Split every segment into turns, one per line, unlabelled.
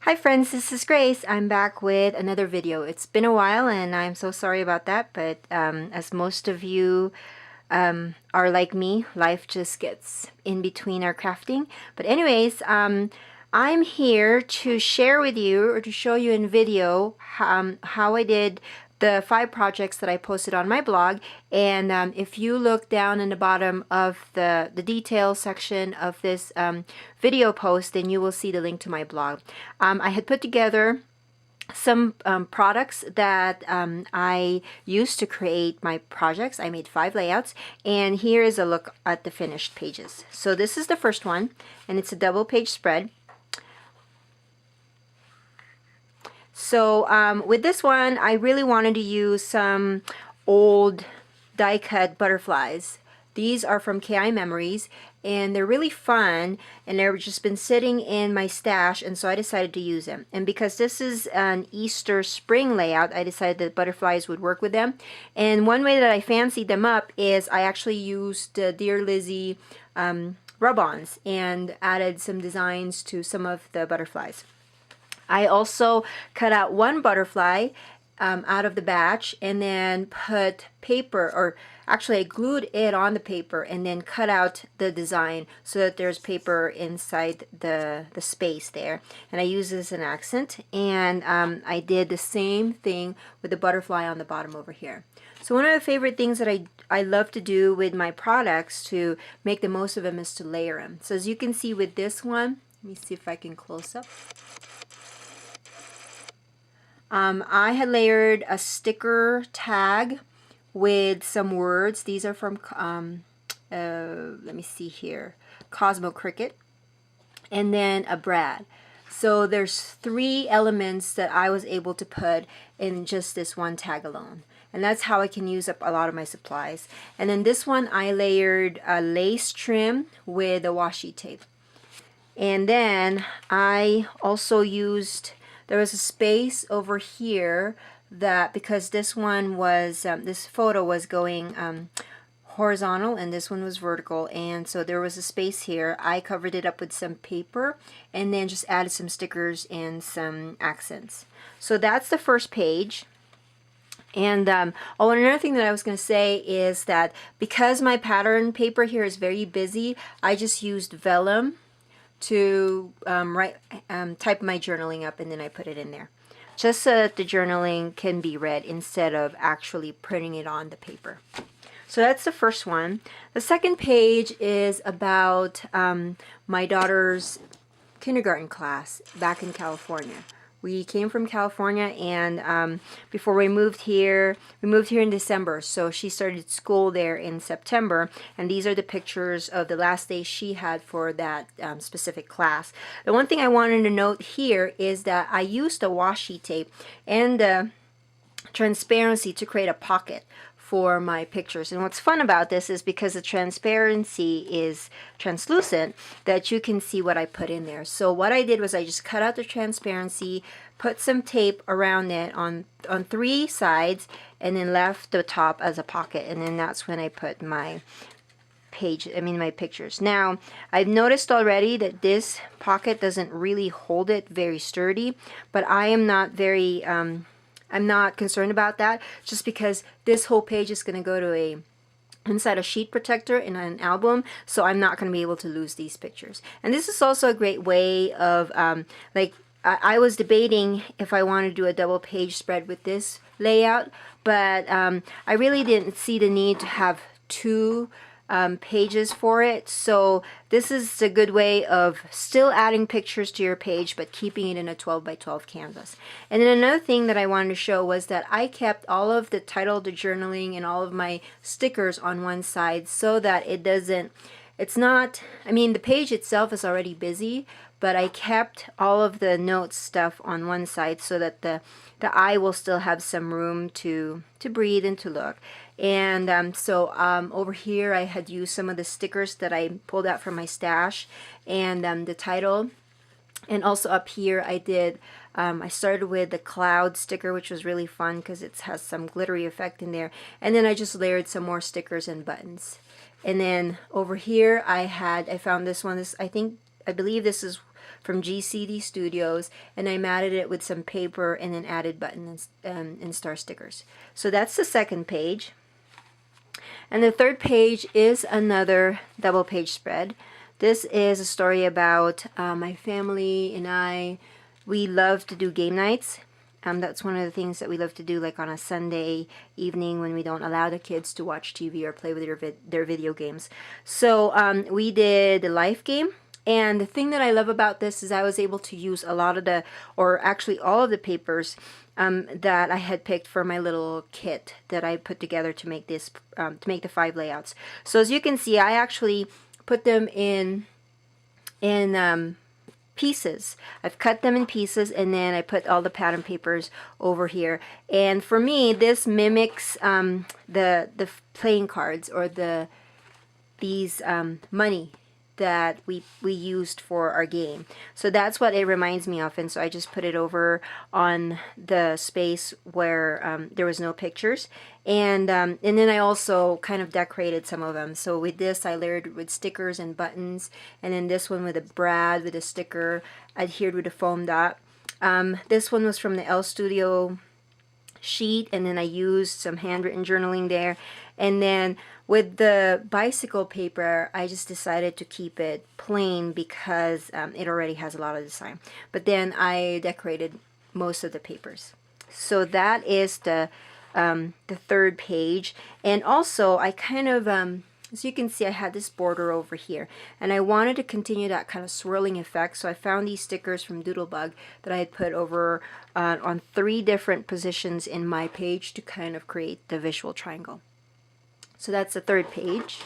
Hi friends, this is Grace. I'm back with another video. It's been a while and I'm so sorry about that, but as most of you are like me, life just gets in between our crafting. But anyways, I'm here to share with you or to show you in video how I did the 5 projects that I posted on my blog. And if you look down in the bottom of the details section of this video post, then you will see the link to my blog. I had put together some products that I used to create my projects. I made 5 layouts, and here is a look at the finished pages. So this is the first one, and it's a double page spread. So with this one, I really wanted to use some old die-cut butterflies. These are from KI Memories, and they're really fun, and they've just been sitting in my stash, and so I decided to use them. And because this is an Easter spring layout, I decided that butterflies would work with them. And one way that I fancied them up is I actually used Dear Lizzy rub-ons and added some designs to some of the butterflies. I also cut out one butterfly out of the batch and then put paper, or actually I glued it on the paper and then cut out the design so that there's paper inside the space there. And I use this as an accent, and I did the same thing with the butterfly on the bottom over here. So one of the favorite things that I love to do with my products to make the most of them is to layer them. So as you can see with this one, let me see if I can close up. I had layered a sticker tag with some words. These are from, let me see here, Cosmo Cricket, and then a Brad. So there's 3 elements that I was able to put in just this one tag alone. And that's how I can use up a lot of my supplies. And then this one I layered a lace trim with a washi tape. And then I also used, there was a space over here that, because this one was, this photo was going horizontal and this one was vertical, and so there was a space here. I covered it up with some paper and then just added some stickers and some accents. So that's the first page. And oh, and another thing that I was going to say is that because my pattern paper here is very busy, I just used vellum to type my journaling up, and then I put it in there just so that the journaling can be read instead of actually printing it on the paper. So that's the first one. The second page is about my daughter's kindergarten class back in California. We came from California, and before we moved here in December, so she started school there in September, and these are the pictures of the last day she had for that specific class. The one thing I wanted to note here is that I used the washi tape and the transparency to create a pocket for my pictures. And what's fun about this is because the transparency is translucent, that you can see what I put in there. So what I did was I just cut out the transparency, put some tape around it on 3 sides, and then left the top as a pocket. And then that's when I put my my pictures. Now, I've noticed already that this pocket doesn't really hold it very sturdy, but I am not very I'm not concerned about that, just because this whole page is going to go to inside a sheet protector in an album, so I'm not going to be able to lose these pictures. And this is also a great way of like I was debating if I want to do a double page spread with this layout, but I really didn't see the need to have 2 pages for it. So this is a good way of still adding pictures to your page but keeping it in a 12 by 12 canvas. And then another thing that I wanted to show was that I kept all of the title, the journaling, and all of my stickers on one side so that it's not, I mean, the page itself is already busy, but I kept all of the notes stuff on one side so that the eye will still have some room to breathe and to look. And over here I had used some of the stickers that I pulled out from my stash, and the title. And also up here I did, I started with the cloud sticker, which was really fun because it has some glittery effect in there. And then I just layered some more stickers and buttons. And then over here I found this one. I believe this is from GCD Studios, and I matted it with some paper and then added buttons and star stickers. So that's the second page. And the third page is another double page spread. This is a story about my family and I. We love to do game nights. That's one of the things that we love to do, like on a Sunday evening when we don't allow the kids to watch TV or play with their video games. So we did the life game. And the thing that I love about this is I was able to use a lot of the, or actually all of the papers that I had picked for my little kit that I put together to make this, to make the 5 layouts. So as you can see, I actually put them in pieces. I've cut them in pieces, and then I put all the pattern papers over here. And for me, this mimics the playing cards, or these money that we used for our game. So that's what it reminds me of, and so I just put it over on the space where there was no pictures, and then I also kind of decorated some of them. So with this, I layered with stickers and buttons, and then this one with a brad with a sticker adhered with a foam dot. This one was from the L Studio sheet, and then I used some handwritten journaling there. And then with the bicycle paper, I just decided to keep it plain because it already has a lot of design. But then I decorated most of the papers. So that is the third page. And also I kind of, as you can see, I had this border over here, and I wanted to continue that kind of swirling effect. So I found these stickers from Doodlebug that I had put over on 3 different positions in my page to kind of create the visual triangle. So that's the third page.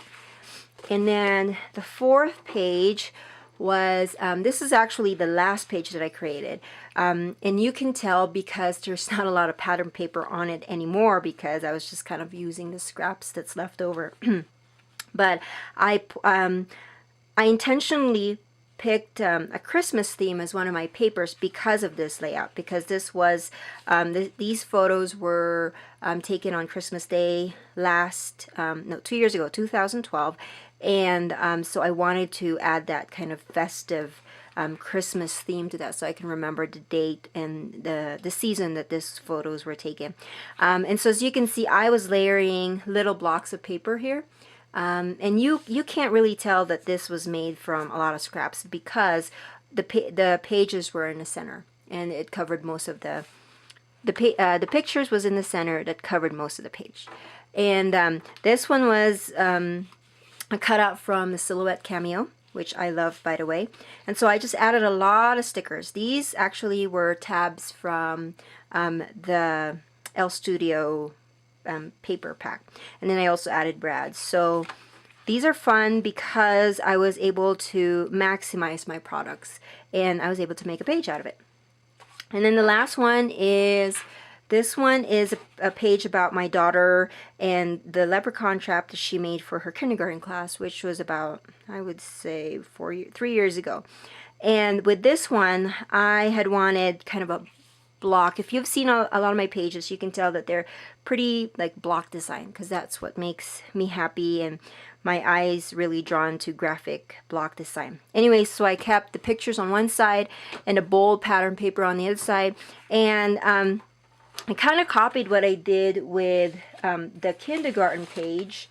And then the fourth page was, this is actually the last page that I created. And you can tell because there's not a lot of pattern paper on it anymore, because I was just kind of using the scraps that's left over. But I intentionally picked a Christmas theme as one of my papers because of this layout, because this was these photos were taken on Christmas Day 2 years ago, 2012, and so I wanted to add that kind of festive Christmas theme to that, so I can remember the date and the season that these photos were taken. And so as you can see, I was layering little blocks of paper here. And you can't really tell that this was made from a lot of scraps because the pages were in the center, and it covered most of the pictures was in the center that covered most of the page. And this one was a cutout from the Silhouette Cameo, which I love, by the way. And so I just added a lot of stickers. These actually were tabs from the L Studio paper pack, and then I also added brads. So these are fun because I was able to maximize my products, and I was able to make a page out of it. And then the last one is, this one is a page about my daughter and the leprechaun trap that she made for her kindergarten class, which was about, I would say, 3 years ago. And with this one, I had wanted kind of a block. If you've seen a lot of my pages, you can tell that they're pretty like block design, because that's what makes me happy, and my eyes really drawn to graphic block design. Anyway, so I kept the pictures on one side and a bold pattern paper on the other side, and I kind of copied what I did with the kindergarten page,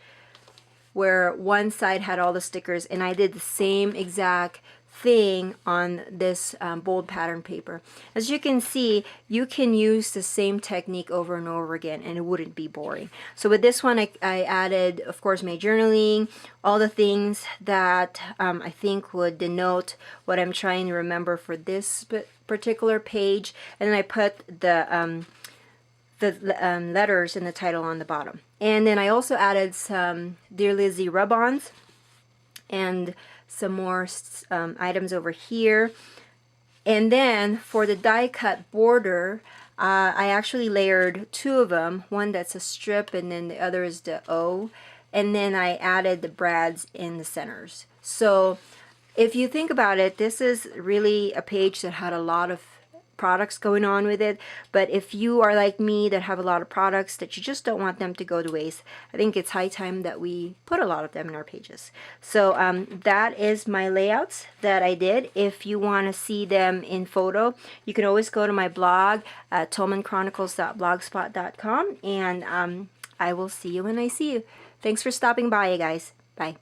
where one side had all the stickers, and I did the same exact thing on this bold pattern paper. As you can see, you can use the same technique over and over again, and it wouldn't be boring. So with this one, I added, of course, my journaling, all the things that I think would denote what I'm trying to remember for this particular page, and then I put the letters in the title on the bottom. And then I also added some Dear Lizzie rub-ons and some more items over here. And then for the die cut border, I actually layered 2 of them, one that's a strip and then the other is the O, and then I added the brads in the centers. So if you think about it, this is really a page that had a lot of products going on with it. But if you are like me that have a lot of products that you just don't want them to go to waste, I think it's high time that we put a lot of them in our pages. So that is my layouts that I did. If you want to see them in photo, you can always go to my blog at tolmanchronicles.blogspot.com, and I will see you when I see you. Thanks for stopping by, you guys. Bye.